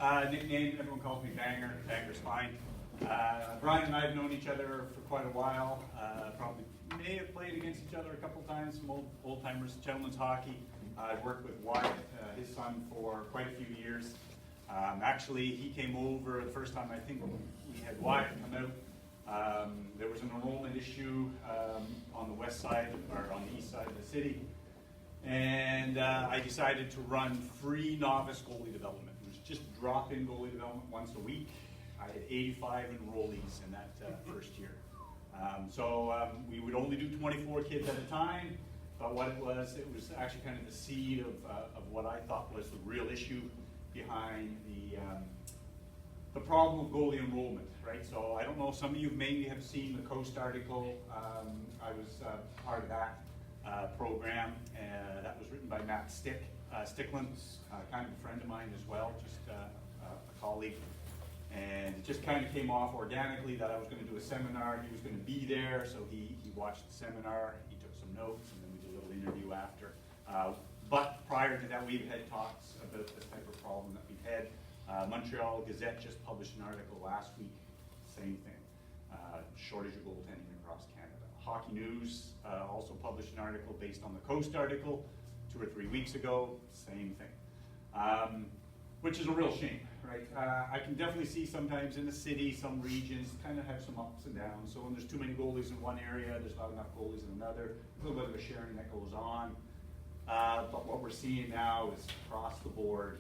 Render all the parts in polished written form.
Nickname, everyone calls me Banger. Banger's fine. Brian and I have known each other for quite a while. Probably may have played against each other a couple times, some old timers, gentlemen's hockey. I've worked with Wyatt, his son, for quite a few years. Actually, he came over the first time I think we had Wyatt come out. There was an enrollment issue on the west side, or on the east side of the city. And I decided to run free novice goalie development. It was just drop-in goalie development once a week. I had 85 enrollees in that first year. We would only do 24 kids at a time, but what it was actually kind of the seed of what I thought was the real issue behind the problem of goalie enrollment, right? So I don't know, some of you maybe have seen the Coast article. I was part of that program, and that was written by Matt Sticklin, kind of a friend of mine as well, just a colleague. And it just kind of came off organically that I was going to do a seminar. He was going to be there, so he watched the seminar, he took some notes, and then we did a little interview after. But prior to that, we've had talks about the type of problem that we've had. Montreal Gazette just published an article last week, same thing, shortage of goaltending across Canada. Hockey News also published an article based on the Coast article 2 or 3 weeks ago, same thing, which is a real shame, right? I can definitely see sometimes in the city, some regions kind of have some ups and downs. So when there's too many goalies in one area, there's not enough goalies in another, a little bit of a sharing that goes on. But what we're seeing now is across the board,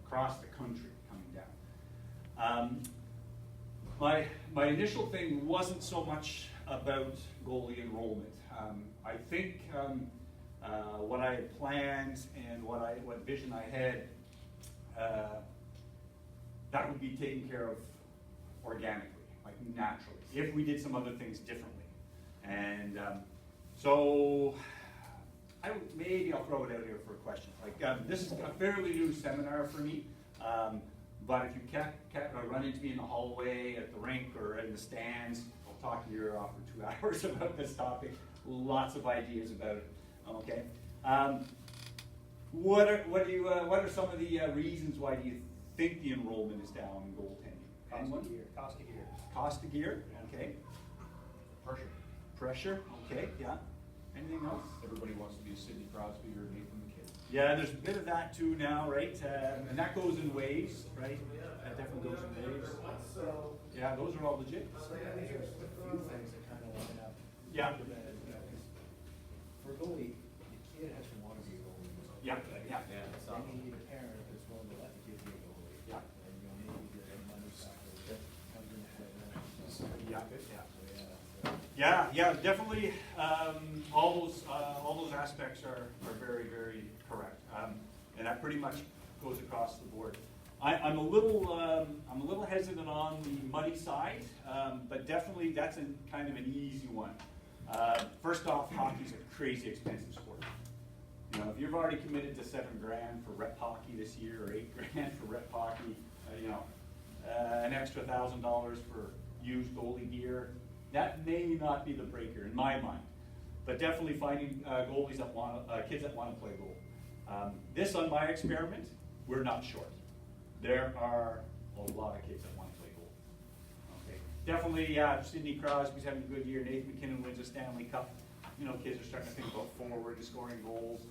across the country coming down. My initial thing wasn't so much about goalie enrollment. I think what I had planned and what vision I had, that would be taken care of organically, like naturally, if we did some other things differently. And maybe I'll throw it out here for a question. This is a fairly new seminar for me, but if you run into me in the hallway, at the rink, or in the stands, I'll talk to your ear off for 2 hours about this topic. Lots of ideas about it. Okay. What are some of the reasons why do you think the enrollment is down in goaltending? Cost of gear. Cost of gear. Okay. Pressure. Okay. Yeah. Anything else? Everybody wants to be a Sidney Crosby or Nathan McKinnon. Yeah, there's a bit of that too now, right? And that goes in waves, right? That definitely goes in waves. Yeah, those are all legit. So there's a few things that kind of line up. Yeah. For a goalie, the kid has to want to be a goalie. Yeah. Yeah. Then you need a parent that's willing to let the kid be a goalie. Yeah. And maybe get some money factor that comes into play there. Yeah. Yeah, definitely. All those aspects are very, very correct, and that pretty much goes across the board. I'm a little hesitant on the money side, but definitely that's kind of an easy one. First off, hockey's a crazy expensive sport. If you've already committed to $7,000 for rep hockey this year, or $8,000 for rep hockey, an extra $1,000 for used goalie gear. That may not be the breaker in my mind, but definitely finding goalies that kids that want to play goal. This on my experiment, we're not short. There are a lot of kids that want to play goal. Okay, definitely. Sidney Crosby's having a good year. Nathan McKinnon wins a Stanley Cup. Kids are starting to think about forward and scoring goals.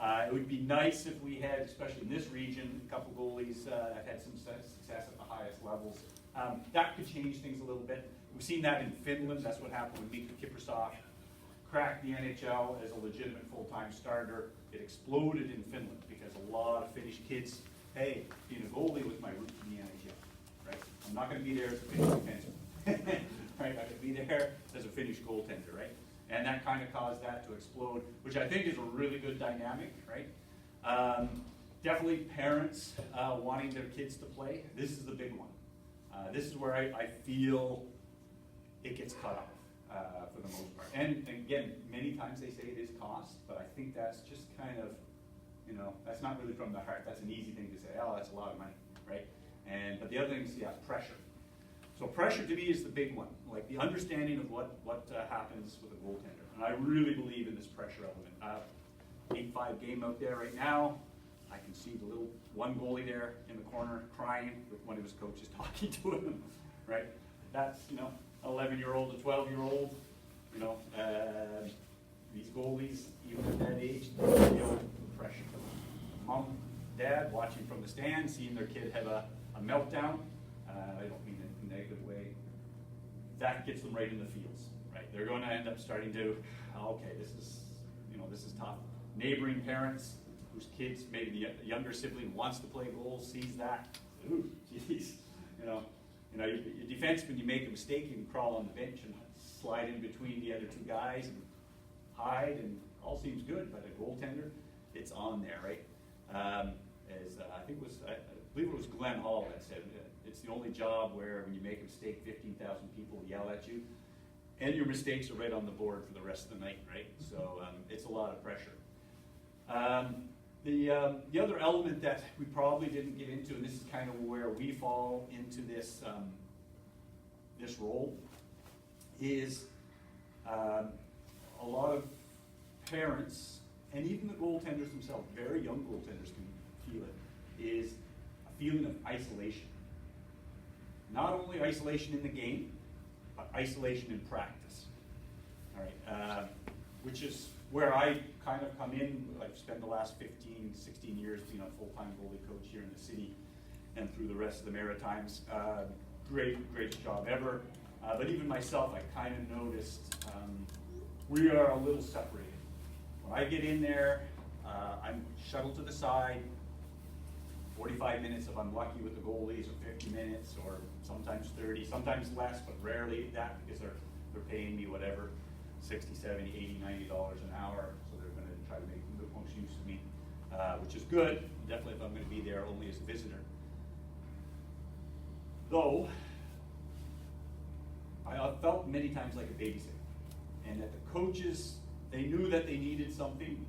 It would be nice if we had, especially in this region, a couple goalies that had some success at the highest levels. That could change things a little bit. We've seen that in Finland. That's what happened when Mikko Kiprusoff cracked the NHL as a legitimate full-time starter. It exploded in Finland because a lot of Finnish kids, hey, being a goalie was my route to the NHL, right? I'm not going to be there as a Finnish defenseman, right? I could be there as a Finnish goaltender, right? And that kind of caused that to explode, which I think is a really good dynamic, right? Definitely parents wanting their kids to play. This is the big one. This is where I feel it gets cut off for the most part. And again, many times they say it is cost, but I think that's just kind of, that's not really from the heart. That's an easy thing to say, oh, that's a lot of money, right? But the other thing is, pressure. So pressure to me is the big one, like the understanding of what happens with a goaltender. And I really believe in this pressure element. 8-5 game out there right now. I can see the little one goalie there in the corner crying with one of his coaches talking to him, right? That's, 11-year-old to 12-year-old, these goalies, even at that age, they feel the pressure. Mom, dad watching from the stand, seeing their kid have a meltdown, I don't mean it in a negative way, that gets them right in the feels, right? They're going to end up starting to, okay, this is tough. Neighboring parents whose kids, maybe the younger sibling wants to play goal, sees that, ooh, geez, your defenseman, you make a mistake, you can crawl on the bench and slide in between the other two guys and hide, and all seems good, but a goaltender, it's on there, right? I believe it was Glenn Hall that said, it's the only job where when you make a mistake, 15,000 people yell at you, and your mistakes are right on the board for the rest of the night, right? So it's a lot of pressure. The other element that we probably didn't get into, and this is kind of where we fall into this this role, is a lot of parents, and even the goaltenders themselves, very young goaltenders can feel it, is a feeling of isolation. Not only isolation in the game, but isolation in practice. All right, which is where I kind of come in. I've spent the last 15, 16 years being a full-time goalie coach here in the city and through the rest of the Maritimes. Greatest job ever. But even myself, I kind of noticed we are a little separated. When I get in there, I'm shuttled to the side. 45 minutes if I'm lucky with the goalies, or 50 minutes, or sometimes 30, sometimes less, but rarely that, because they're paying me whatever, 60, 70, 80, $90 an hour, so they're going to try to make the most use of me, which is good, definitely if I'm going to be there only as a visitor. Though, I felt many times like a babysitter, and that the coaches, they knew that they needed something,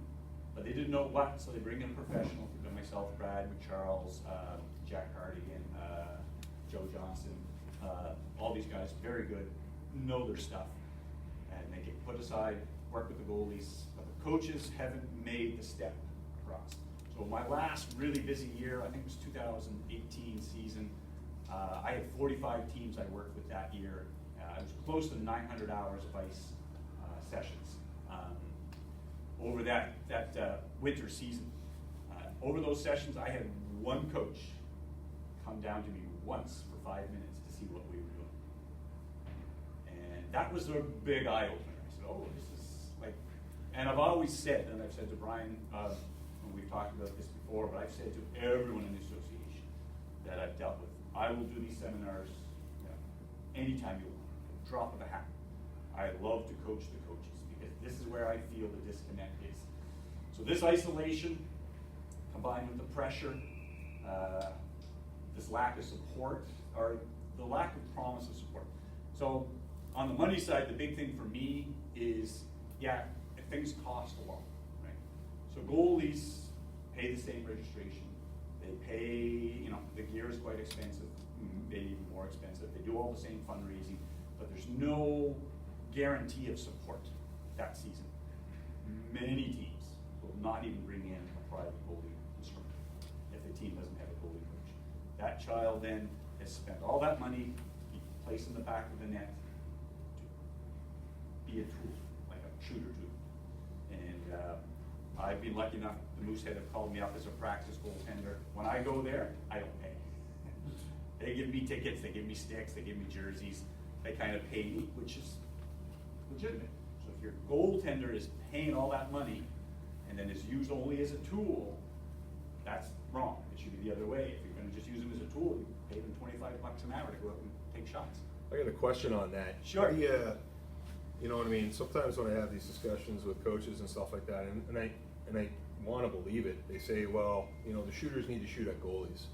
but they didn't know what, so they bring in a professional, myself, Brad, Charles, Jack Cardigan, Joe Johnson, all these guys, very good, know their stuff, and they get put aside, work with the goalies, but the coaches haven't made the step across. So my last really busy year, I think it was 2018 season, I had 45 teams I worked with that year. I was close to 900 hours of ice sessions over that winter season. Over those sessions, I had one coach come down to me once for 5 minutes to see what we were doing. And that was a big eye opener. I said, oh, this is like, and I've always said, and I've said to Brian, when we've talked about this before, but I've said to everyone in the association that I've dealt with, I will do these seminars anytime you want, drop of a hat. I love to coach the coaches because this is where I feel the disconnect is. So this isolation, combined with the pressure, this lack of support, or the lack of promise of support. So on the money side, the big thing for me is, things cost a lot, right? So goalies pay the same registration. They pay, the gear is quite expensive, maybe even more expensive. They do all the same fundraising, but there's no guarantee of support that season. Many teams will not even bring in a private goalie instructor if the team doesn't have a goalie coach. That child then has spent all that money to be placed in the back of the net to be a tool, like a shooter tool. And I've been lucky enough, the Moosehead have called me up as a practice goaltender. When I go there, I don't pay. They give me tickets, they give me sticks, they give me jerseys. They kind of pay me, which is legitimate. So if your goaltender is paying all that money and then is used only as a tool, that's wrong. It should be the other way. If you're going to just use them as a tool, you pay them $25 an hour to go out and take shots. I got a question on that. Sure. You know what I mean? Sometimes when I have these discussions with coaches and stuff like that, and I want to believe it, they say, well, the shooters need to shoot at goalies.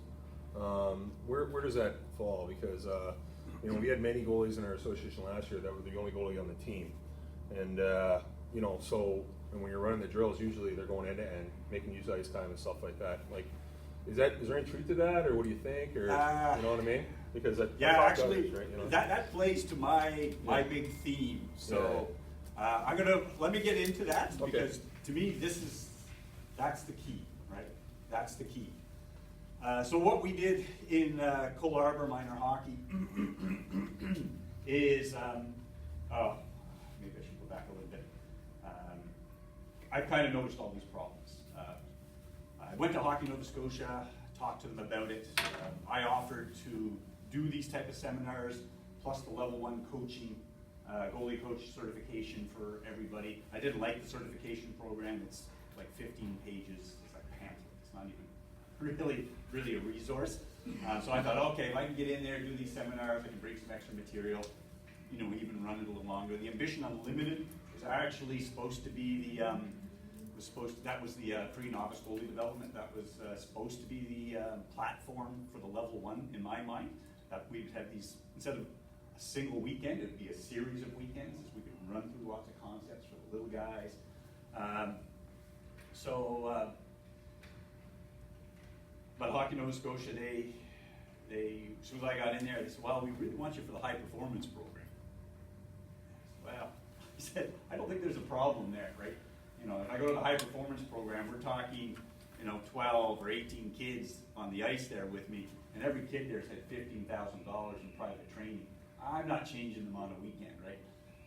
Where does that fall? Because we had many goalies in our association last year that were the only goalie on the team, and and when you're running the drills, usually they're going end to end, making use ice time and stuff like that. Like, is there any truth to that, or what do you think, or you know what I mean? Because actually, right? that plays to my big theme. So let me get into that because to me that's the key, right? That's the key. So what we did in Cole Harbour minor hockey is, oh, maybe I should go back a little bit. I've kind of noticed all these problems. I went to Hockey Nova Scotia, talked to them about it. I offered to do these type of seminars, plus the level 1 coaching, goalie coach certification for everybody. I didn't like the certification program. It's like 15 pages. It's like a pamphlet. It's not even really a resource. So I thought, okay, if I can get in there, do these seminars, I can bring some extra material, you know, even run it a little longer. The Ambition Unlimited is actually supposed to be the, that was the pre-novice goalie development. That was supposed to be the platform for the level 1 in my mind. That we'd have these, instead of a single weekend, it'd be a series of weekends, as we could run through lots of concepts for the little guys. But Hockey Nova Scotia, they, as soon as I got in there, they said, well, we really want you for the high performance program. Well, I said, I don't think there's a problem there, right? You know, if I go to the high performance program, we're talking, you know, 12 or 18 kids on the ice there with me, and every kid there's had $15,000 in private training. I'm not changing them on a weekend, right?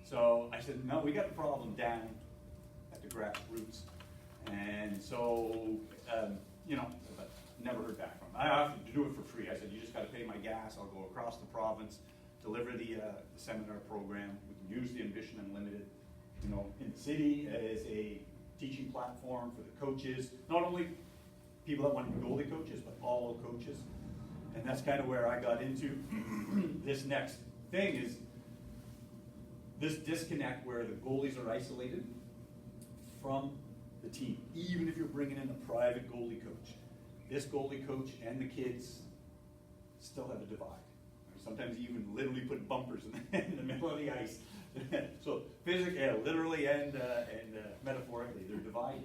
So I said, no, we got the problem down at the grassroots. And so, you know, but never heard back from them. I offered to do it for free. I said, you just got to pay my gas. I'll go across the province, deliver the seminar program. We can use the Ambition Unlimited, you know, in the city as a teaching platform for the coaches, not only people that want to be goalie coaches, but all coaches. And that's kind of where I got into this next thing, is this disconnect where the goalies are isolated from the team. Even if you're bringing in a private goalie coach, this goalie coach and the kids still have a divide. Sometimes you even literally put bumpers in the middle of the ice. So physically, yeah, literally and metaphorically, they're divided,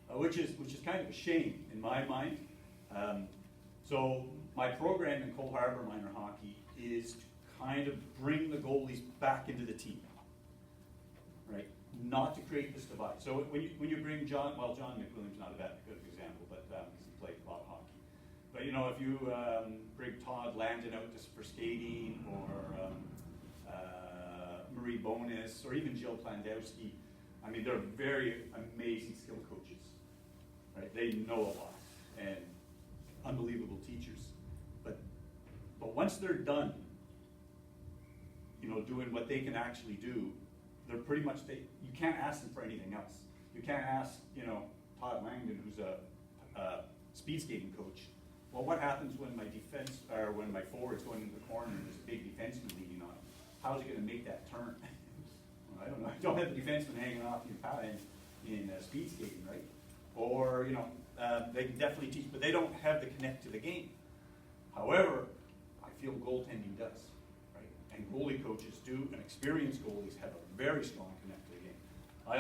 which is kind of a shame in my mind. So my program in Cole Harbour minor hockey is to kind of bring the goalies back into the team, right? Not to create this divide. So when you bring John McWilliam's not a good example, but he played a lot of hockey. But you know, if you bring Todd Landon out just for skating, or Marie Bonus, or even Jill Plandowski, I mean, they're very amazing skill coaches, right? They know a lot and unbelievable teachers. But once they're done, you know, doing what they can actually do, they're pretty much, you can't ask them for anything else. You can't ask, you know, Todd Langdon, who's a speed skating coach, well, what happens when my defense, or when my forward's going into the corner and there's a big defenseman leaning on him? How is he going to make that turn? Well, I don't know. I don't have the defenseman hanging off your pad in speed skating, right? Or, you know, they can definitely teach, but they don't have the connect to the game. However, I feel goaltending does, right? And goalie coaches do, and experienced goalies have a very strong connect to the game. I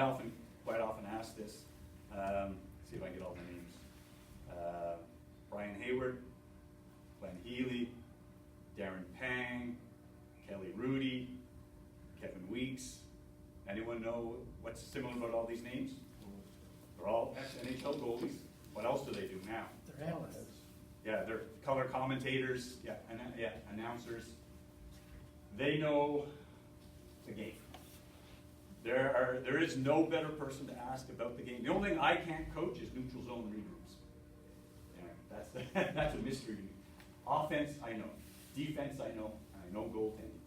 quite often ask this, see if I can get all the names. Brian Hayward, Glenn Healy, Darren Pang, Kelly Rudy, Kevin Weeks. Anyone know what's similar about all these names? They're all ex-NHL goalies. What else do they do now? They're analysts. Yeah, they're color commentators, announcers. They know the game. There is no better person to ask about the game. The only thing I can't coach is neutral zone read rooms. Yeah, that's a mystery to me. Offense, I know. Defense, I know. I know goaltending.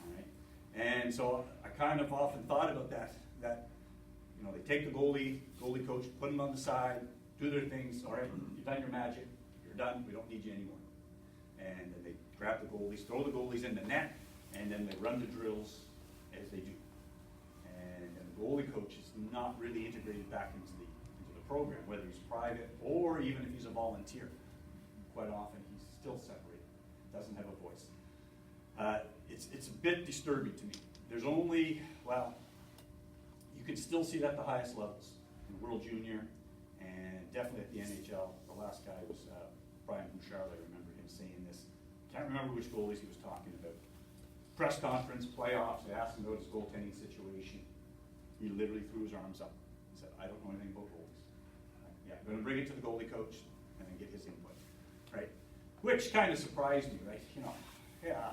All right. And so I kind of often thought about that you know, they take the goalie coach, put him on the side, do their things. All right, you've done your magic. You're done. We don't need you anymore. And then they grab the goalies, throw the goalies in the net, and then they run the drills as they do. And the goalie coach is not really integrated back into the program, whether he's private or even if he's a volunteer. Quite often he's still separated, doesn't have a voice. It's a bit disturbing to me. There's only, well, you can still see it at the highest levels, in World Junior, and definitely at the NHL. The last guy was Brian Bouchard. I remember him saying this. Can't remember which goalies he was talking about. Press conference, playoffs, they asked him about his goaltending situation. He literally threw his arms up and said, I don't know anything about goalies. Yeah, I'm going to bring it to the goalie coach. and then get his input, right? Which kind of surprised me, right? Yeah,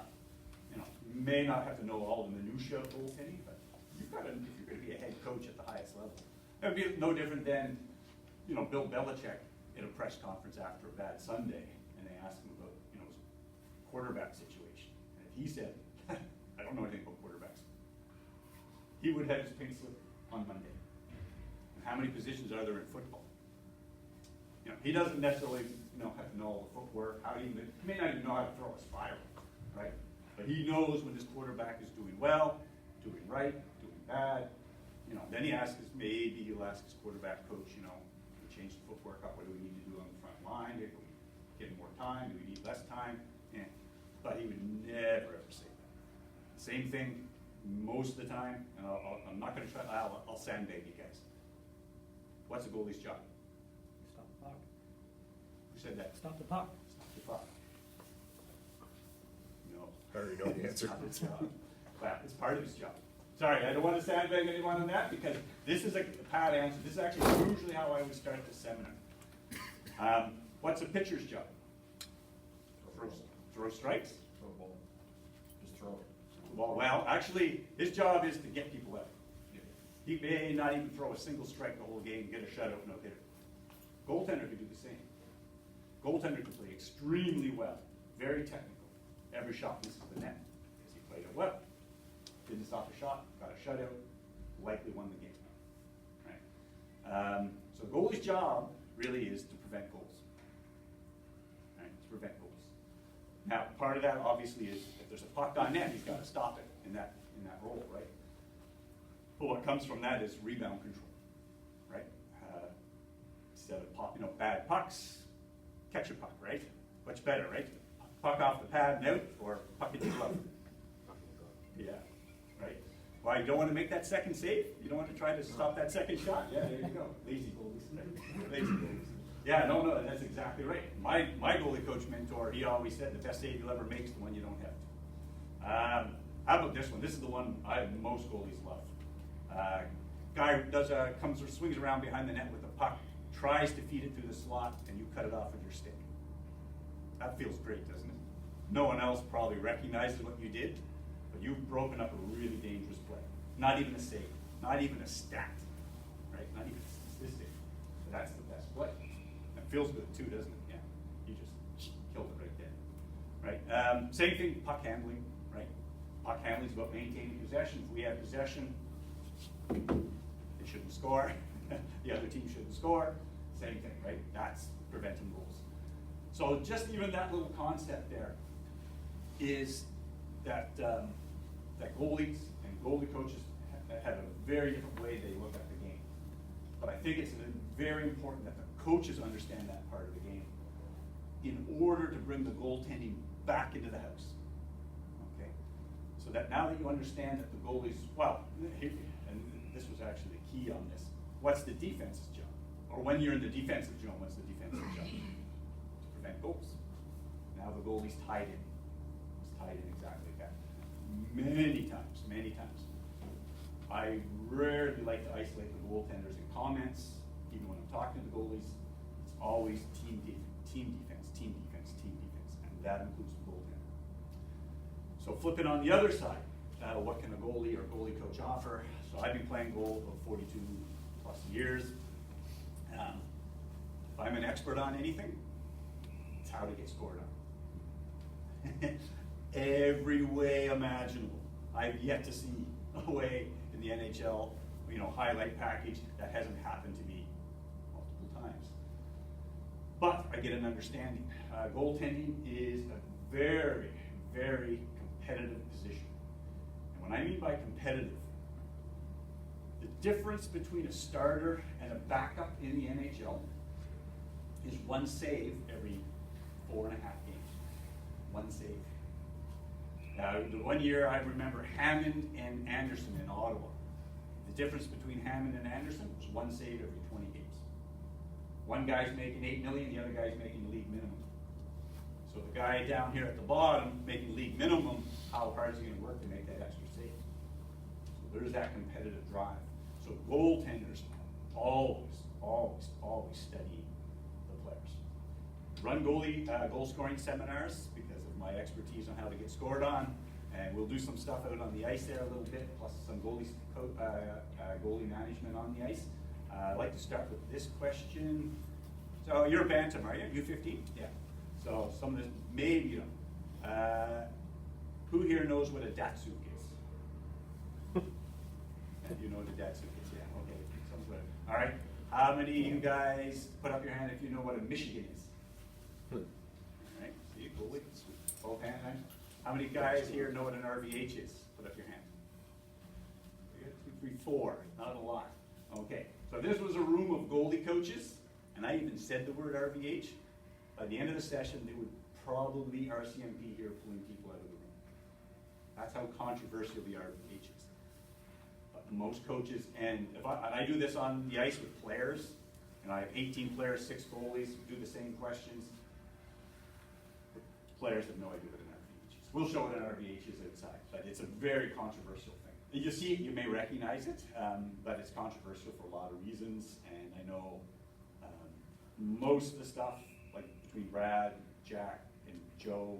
you may not have to know all the minutiae of goaltending, but if you're gonna be a head coach at the highest level, it would be no different than, Bill Belichick in a press conference after a bad Sunday, and they asked him about, his quarterback situation. And if he said, I don't know anything about quarterbacks, he would have his pink slip on Monday. And how many positions are there in football? He doesn't necessarily, have to know all the footwork, he may not even know how to throw a spiral, right? But he knows when his quarterback is doing well, doing right, doing bad. Then he'll ask his quarterback coach, we change the footwork up, what do we need to do on the front line? Do we get more time? Do we need less time? But he would never ever say that. Same thing most of the time, and I'm not going to try, I'll sandbag you guys. What's a goalie's job? Stop the puck. Who said that? Stop the puck. Stop the puck. No. I already know the answer. It's not his job. Well, it's part of his job. Sorry, I don't want to sandbag anyone on that, because this is a pat answer. This is actually usually how I would start the seminar. What's a pitcher's job? Throw strikes? Throw a ball. Just throw it. Well, actually, his job is to get people out. He may not even throw a single strike the whole game, get a shutout, no hitter. Goaltender could do the same. Goaltender could play extremely well, very technical. Every shot misses the net because he played it well. Didn't stop a shot, got a shutout, likely won the game. Right? So goalie's job really is to prevent goals. Right? To prevent goals. Now, part of that obviously is if there's a puck on net, he's got to stop it in that role, right? But what comes from that is rebound control, right? Instead of bad pucks, catch a puck, right? What's better, right? Puck off the pad and out, or puck in your glove? Yeah, right. Why, you don't want to make that second save? You don't want to try to stop that second shot? Yeah, there you go. Lazy goalies. Lazy goalies. Yeah, no, that's exactly right. My goalie coach mentor, he always said the best save you'll ever make is the one you don't have to. How about this one? This is the one most goalies love. Guy swings around behind the net with the puck, tries to feed it through the slot, and you cut it off with your stick. That feels great, doesn't it? No one else probably recognizes what you did, but you've broken up a really dangerous play. Not even a save, not even a stat, right? Not even a statistic. But that's the best play. It feels good too, doesn't it? Yeah, you just killed it right there, right? Same thing, puck handling, right? Puck handling is about maintaining possession. If we have possession, they shouldn't score. The other team shouldn't score. Same thing, right? That's preventing goals. So just even that little concept there is that that goalies and goalie coaches have a very different way they look at the game. But I think it's very important that the coaches understand that part of the game in order to bring the goaltending back into the house. Okay? So that now that you understand that the goalies, and this was actually the key on this, what's the defense's job? Or when you're in the defensive zone, what's the defensive job? To prevent goals. Now the goalie's tied in. He's tied in exactly like that. Many times. I rarely like to isolate the goaltenders in comments, even when I'm talking to the goalies. It's always team defense, and that includes the goaltender. So flipping on the other side, what can a goalie or goalie coach offer? So I've been playing goal for 42 plus years. If I'm an expert on anything, it's how to get scored on. Every way imaginable. I've yet to see a way in the NHL, highlight package that hasn't happened to me multiple times. But I get an understanding. Goaltending is a very, very competitive position. And when I mean by competitive, the difference between a starter and a backup in the NHL is one save every 4.5 games. One save. The one year I remember Hammond and Anderson in Ottawa. The difference between Hammond and Anderson was one save every 20 games. One guy's making $8 million, the other guy's making league minimum. So the guy down here at the bottom making league minimum, how hard is he going to work to make that extra save? So there's that competitive drive. So goaltenders always study the players. run goalie goal scoring seminars because of my expertise on how to get scored on, and we'll do some stuff out on the ice there a little bit, plus some goalie management on the ice. I'd like to start with this question. So you're a Bantam, are you? U15? Yeah. So some of this, maybe you know. Who here knows what a datsuk is? And you know what a datsuk is? Yeah. Okay. Sounds good. All right. How many of you guys put up your hand if you know what a Michigan is? All right. See, goalie. Both hands. How many guys here know what an RVH is? Put up your hand. 1, 2, 3, 4. Not a lot. Okay. So this was a room of goalie coaches, and I even said the word RVH. By the end of the session, they would probably be RCMP here pulling people out of the room. That's how controversial the RVH is. But most coaches, and I do this on the ice with players, and I have 18 players, 6 goalies, do the same questions. The players have no idea what an RVH is. We'll show what an RVH is outside, but it's a very controversial thing. You see it, you may recognize it, but it's controversial for a lot of reasons, and I know most of the stuff, like between Brad, Jack, and Joe,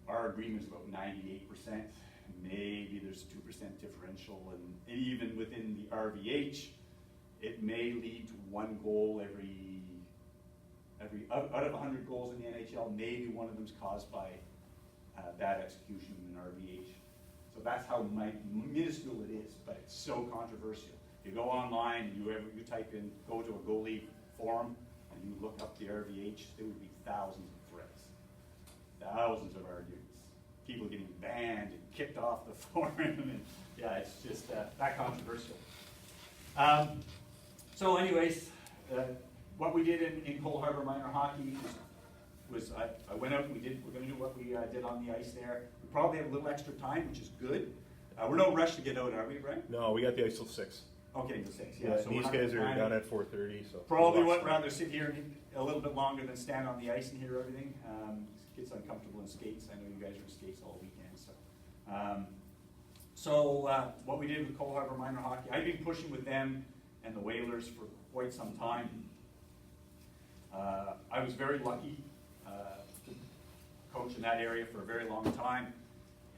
our agreement is about 98%. Maybe there's 2% differential, and even within the RVH, it may lead to 1 goal every out of 100 goals in the NHL, maybe one of them's caused by bad execution in an RVH. So that's how minuscule it is, but it's so controversial. You go online, you type in, go to a goalie forum, and you look up the RVH, there would be thousands of threads, thousands of arguments, people getting banned and kicked off the forum, and yeah, it's just that controversial. So anyways, what we did in Cole Harbour Minor Hockey was I went out and we're going to do what we did on the ice there. We probably have a little extra time, which is good. We're no rush to get out, are we, Brian? No, we got the ice till 6. Okay, till 6, yeah. Yeah, So these guys are done at 4:30, so. probably would rather sit here a little bit longer than stand on the ice and hear everything. Gets uncomfortable in skates. I know you guys are in skates all weekend, so. What we did with Cole Harbour Minor Hockey, I've been pushing with them and the Whalers for quite some time. I was very lucky to coach in that area for a very long time.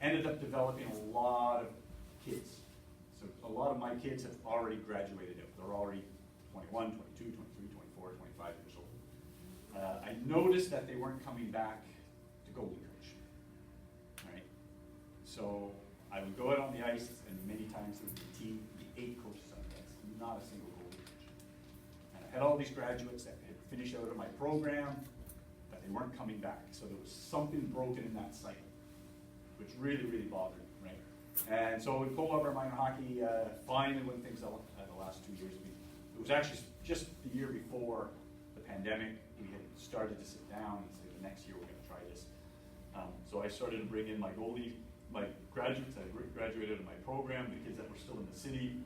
Ended up developing a lot of kids. So a lot of my kids have already graduated out. They're already 21, 22, 23, 24, 25 years old. I noticed that they weren't coming back to goalie coach, right? So I would go out on the ice, and many times there would be a team, the 8 coaches on the ice, not a single goalie coach. And I had all these graduates that had finished out of my program, but they weren't coming back. So there was something broken in that cycle, which really, really bothered me, right? And so with Cole Harbour Minor Hockey, finally when things the last 2 years, it was actually just the year before the pandemic, we had started to sit down and say, the next year we're going to try this. So I started to bring in my graduates. I graduated in my program, the kids that were still in the city,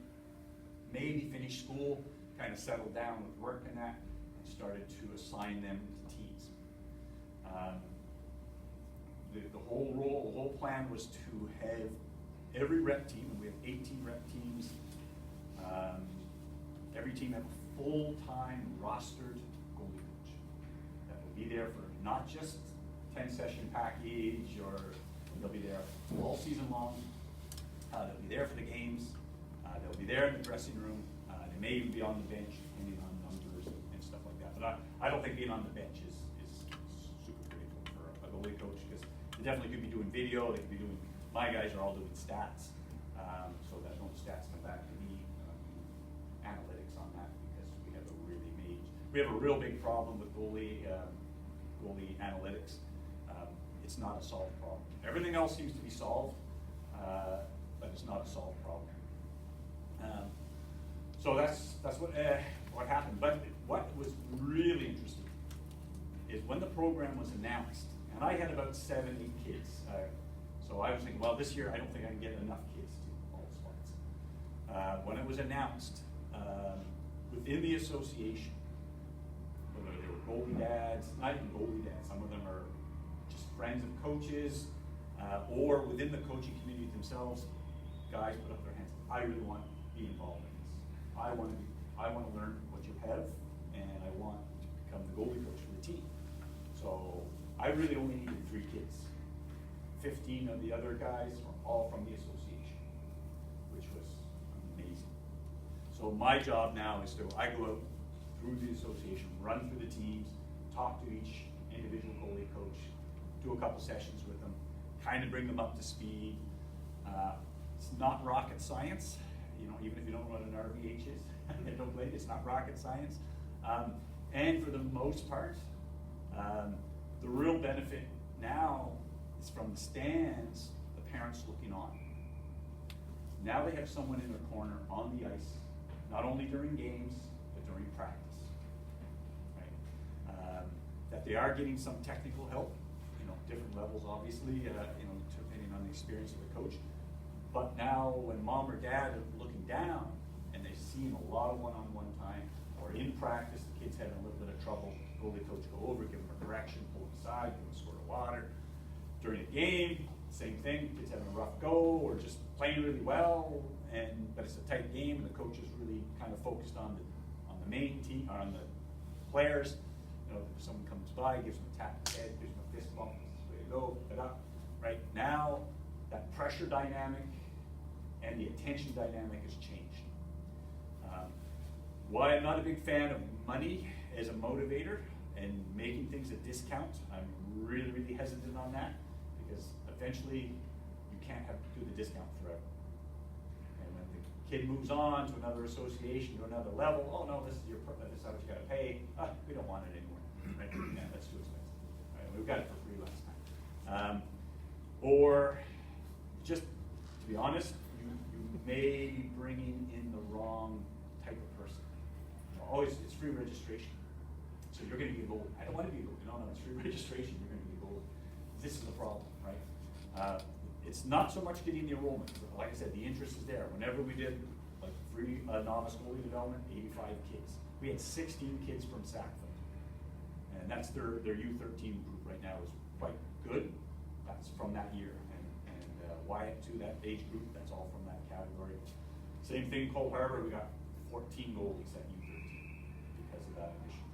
maybe finished school, kind of settled down with work and that, and started to assign them to teams. The whole plan was to have every rep team, and we have 18 rep teams, every team have a full-time rostered goalie coach that will be there for not just 10-session package, or they'll be there all season long. They'll be there for the games. They'll be there in the dressing room. They may even be on the bench, depending on numbers and stuff like that. But I don't think being on the bench is super critical for a goalie coach, because they definitely could be doing video. They could be doing. My guys are all doing stats, so that when the stats come back to me, analytics on that, because we have a real big problem with goalie analytics. It's not a solved problem. Everything else seems to be solved, but it's not a solved problem. So that's what happened. But what was really interesting is when the program was announced, and I had about 7, 8 kids. So I was thinking, well, this year I don't think I can get enough kids to all the spots. When it was announced, within the association, whether they were goalie dads, not even goalie dads, some of them are just friends of coaches, or within the coaching community themselves, guys put up their hands. I really want to be involved in this. I want to learn what you have, and I want to become the goalie coach for the team. So I really only needed 3 kids. 15 of the other guys were all from the association, which was amazing. So my job now is I go out through the association, run through the teams, talk to each individual goalie coach, do a couple sessions with them, kind of bring them up to speed. It's not rocket science, even if you don't know what an RVH is, and don't play it, it's not rocket science. And for the most part, the real benefit now is from the stands, the parents looking on. Now they have someone in their corner on the ice, not only during games, but during practice. Right? That they are getting some technical help, different levels obviously, depending on the experience of the coach. But now when mom or dad are looking down and they've seen a lot of one-on-one time, or in practice, the kid's having a little bit of trouble, goalie coach go over, give them a correction, pull them aside, give them a squirt of water. During a game, same thing, kid's having a rough go, or just playing really well, but it's a tight game, and the coach is really kind of focused on the main team, or on the players. If someone comes by, gives them a tap on the head, gives them a fist bump, this is the way to go, right? Now, that pressure dynamic and the attention dynamic has changed. Why I'm not a big fan of money as a motivator and making things a discount, I'm really, really hesitant on that, because eventually you can't have to do the discount forever. And when the kid moves on to another association, to another level, oh no, this is how much you gotta pay, we don't want it anymore, right? Yeah, that's too expensive. Right? We've got it for free last time. Or just, to be honest, you may be bringing in the wrong type of person. It's free registration. So you're going to be a goalie. I don't want to be a goalie. No, it's free registration. You're going to be a goalie. This is the problem, right? It's not so much getting the enrollment. Like I said, the interest is there. Whenever we did free novice goalie development, 85 kids. We had 16 kids from Sackville. And that's their U13 group right now is quite good. That's from that year. And Wyatt too, that age group, that's all from that category. Same thing, Cole Harbour, we got 14 goalies at U13 because of that addition.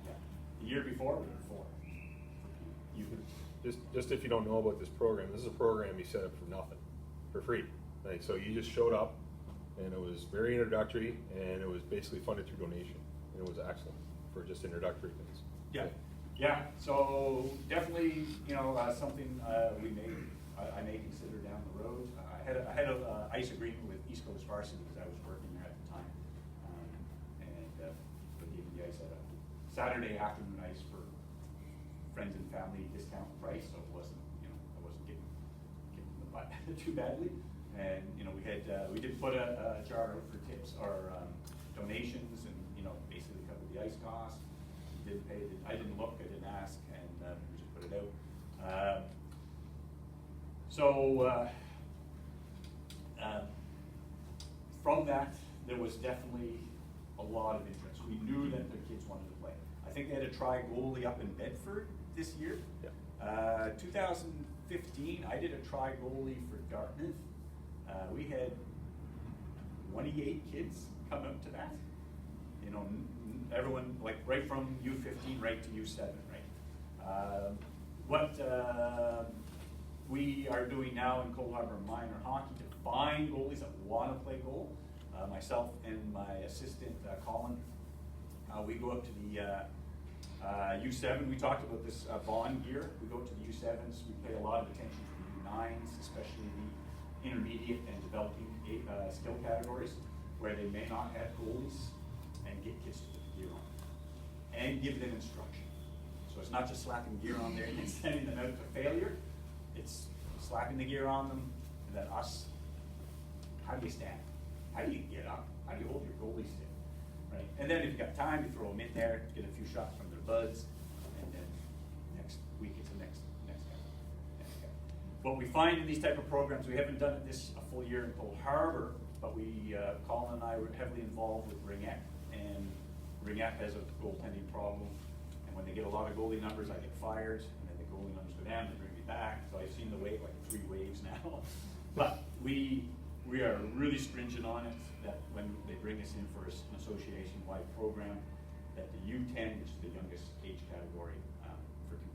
Yeah. The year before, we were 4. Just if you don't know about this program, this is a program you set up for nothing, for free. So you just showed up, and it was very introductory, and it was basically funded through donation. And it was excellent for just introductory things. Yeah. So definitely, something I may consider down the road. I had a ice agreement with East Coast Varsity because I was working there at the time, and they gave me the ice at a Saturday afternoon ice for friends and family discount price. So it wasn't, I wasn't getting the butt too badly. And we did put a jar out for tips or donations, and basically covered the ice cost. Didn't pay. I didn't look. I didn't ask, and we just put it out. From that, there was definitely a lot of interest. We knew that their kids wanted to play. I think they had a try goalie up in Bedford this year. Yeah. 2015, I did a try goalie for Dartmouth. We had 28 kids come out to that. Everyone, right from U15 right to U7, right? What we are doing now in Cold Harbor minor hockey to find goalies that want to play goal, myself and my assistant, Colin, we go up to the U7. We talked about this bond gear. We go up to the U7s. We pay a lot of attention to the U9s, especially the intermediate and developing skill categories, where they may not have goalies, and get kids to put the gear on and give them instruction. So it's not just slapping gear on there and sending them out to failure. It's slapping the gear on them, and then how do you stand? How do you get up? How do you hold your goalie stick? Right? And then if you've got time, you throw them in there, get a few shots from their buds, and then next week it's the next guy. What we find in these type of programs, we haven't done it a full year in Cold Harbor, but Colin and I were heavily involved with Ringette, and Ringette has a goaltending problem, and when they get a lot of goalie numbers, I get fired, and then the goalie numbers go down, they bring me back, so I've seen the wave 3 waves now. But we are really stringent on it, that when they bring us in for an association-wide program, that the U10, which is the youngest age category,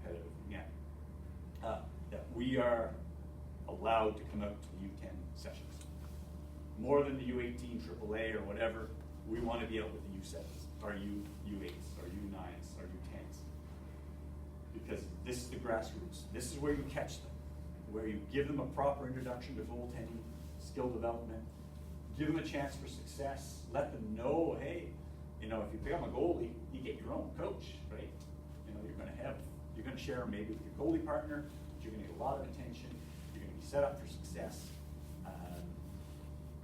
competitive again. That we are allowed to come out to the U10 sessions. More than the U18, AAA, or whatever, we want to be out with the U7s, or U8s, or U9s, or U10s. Because this is the grassroots. This is where you catch them, where you give them a proper introduction to goaltending, skill development, give them a chance for success, let them know, hey, you know, if you become a goalie, you get your own coach, right? You know, you're gonna share maybe with your goalie partner, but you're gonna get a lot of attention, you're gonna be set up for success.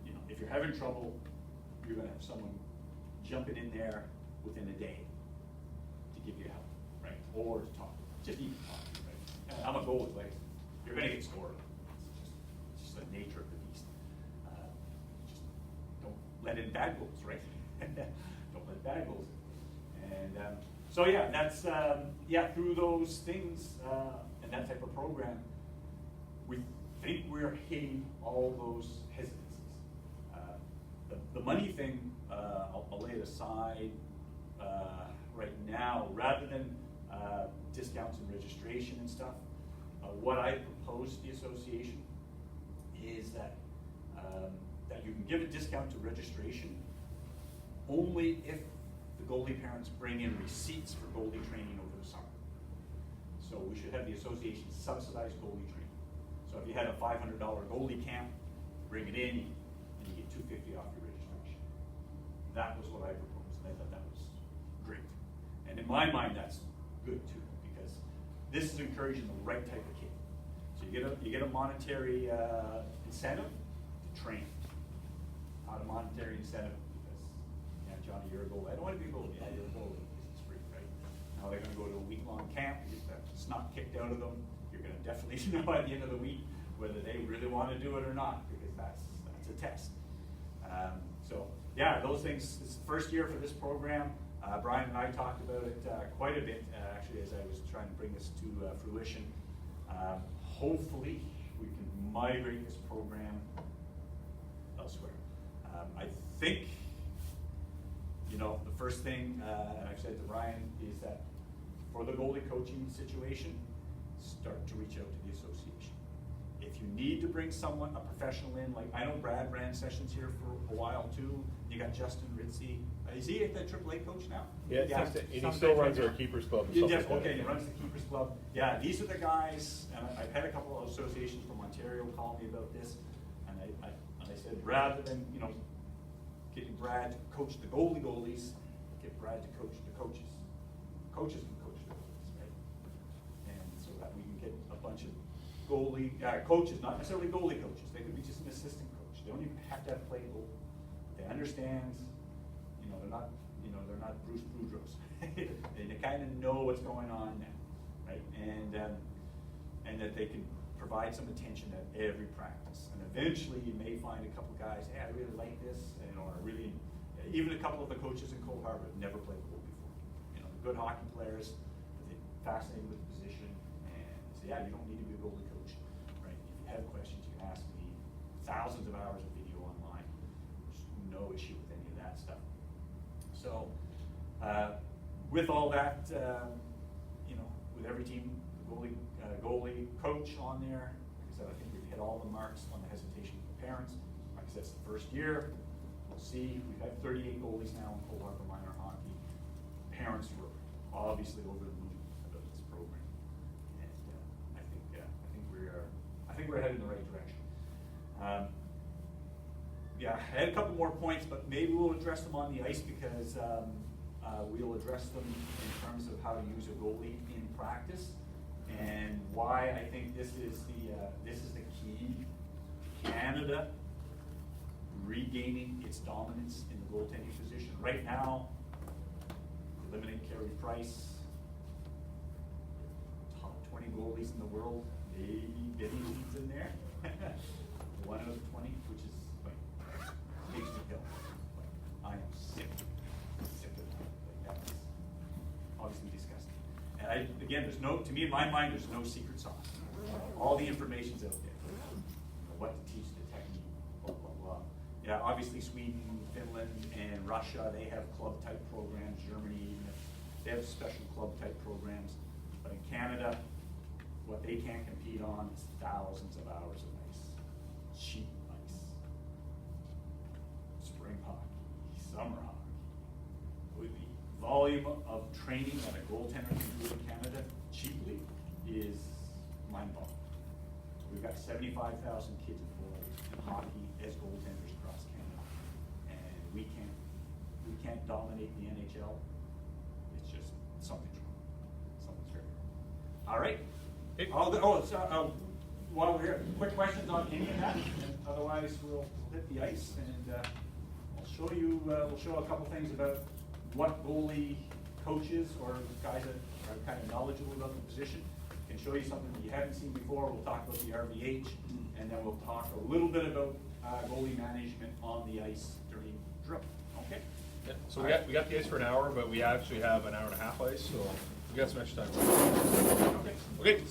You know, if you're having trouble, you're gonna have someone jumping in there within a day to give you help, right? Or to talk, just even talk, right? And I'm a goalie, like, you're gonna get scored. It's just the nature of the beast. Just don't let in bad goals, right? Don't let bad goals in. And so yeah, that's through those things and that type of program, we think we're hitting all those hesitancies. The money thing, I'll lay it aside right now, rather than discounts and registration and stuff. What I propose to the association is that that you can give a discount to registration only if the goalie parents bring in receipts for goalie training over the summer. So we should have the association subsidize goalie training. So if you had a $500 goalie camp, bring it in, and you get $250 off your registration. That was what I proposed, and I thought that was great. And in my mind, that's good too, because this is encouraging the right type of kid. So you get a monetary incentive to train, not a monetary incentive because, yeah, Johnny, you're a goalie. I don't want to be a goalie. Yeah, you're a goalie because it's free, right? Now they're going to go to a week-long camp, get the snot kicked out of them. You're going to definitely know by the end of the week whether they really want to do it or not, because that's a test. So yeah, those things. It's the first year for this program. Brian and I talked about it quite a bit, actually, as I was trying to bring this to fruition. Hopefully, we can migrate this program elsewhere. I think, you know, the first thing I've said to Brian is that for the goalie coaching situation, start to reach out to the association. If you need to bring a professional in, like I know Brad ran sessions here for a while too. You got Justin Ritzy. Is he at the AAA coach now? Yeah, and he still runs our Keepers Club. And stuff like that. Okay, he runs the Keepers Club. Yeah, these are the guys, and I've had a couple of associations from Ontario call me about this, and I said, rather than, you know, getting Brad to coach the goalies, get Brad to coach the coaches. Coaches can coach the goalies, right? And so that we can get a bunch of goalie coaches, not necessarily goalie coaches. They could be just an assistant coach. They don't even have to have played goal. They understand. They're not Bruce Boudreaux's. They kind of know what's going on now, right? And that they can provide some attention at every practice. And eventually, you may find a couple guys. Hey, I really like this, or really, even a couple of the coaches in Cole Harbour have never played goal before. You know, good hockey players, but they're fascinated with the position, and say, yeah, you don't need to be a goalie coach, right? If you have questions, you can ask me. Thousands of hours of video online. There's no issue with any of that stuff. So, with all that, you know, with every team, the goalie coach on there, like I said, I think we've hit all the marks on the hesitation of the parents. Like I said, it's the first year. We'll see. We've had 38 goalies now in Cole Harbour minor hockey. Parents were obviously over the moon about this program, and I think we're headed in the right direction. Yeah, I had a couple more points, but maybe we'll address them on the ice because we'll address them in terms of how to use a goalie in practice and why I think this is the key to Canada regaining its dominance in the goaltending position. Right now, eliminate Carey Price, top 20 goalies in the world, maybe Benny Leeds in there. 1 out of 20, which is takes me ill. I am sick of it. That's obviously disgusting. And to me, in my mind, there's no secret sauce. All the information's out there. You know, what to teach the technique, blah, blah, blah. Yeah, obviously Sweden, Finland, and Russia, they have club-type programs. Germany, even they have special club-type programs. But But in Canada, what they can't compete on is thousands of hours of ice, cheap ice. Spring hockey, summer hockey. With the volume of training that a goaltender can do in Canada cheaply is mind-boggling. We've got 75,000 kids enrolled in hockey as goaltenders across Canada, and we can't dominate the NHL. It's just something's wrong. Something's very wrong. All right. While we're here, quick questions on any of that, and otherwise we'll hit the ice, and I'll show you. We'll show a couple things about what goalie coaches or guys that are kind of knowledgeable about the position can show you something that you haven't seen before. We'll talk about the RVH, and then we'll talk a little bit about goalie management on the ice during drill. Okay. Yeah, so we got the ice for an hour, but we actually have an hour and a half ice, so we got some extra time. Okay. Okay.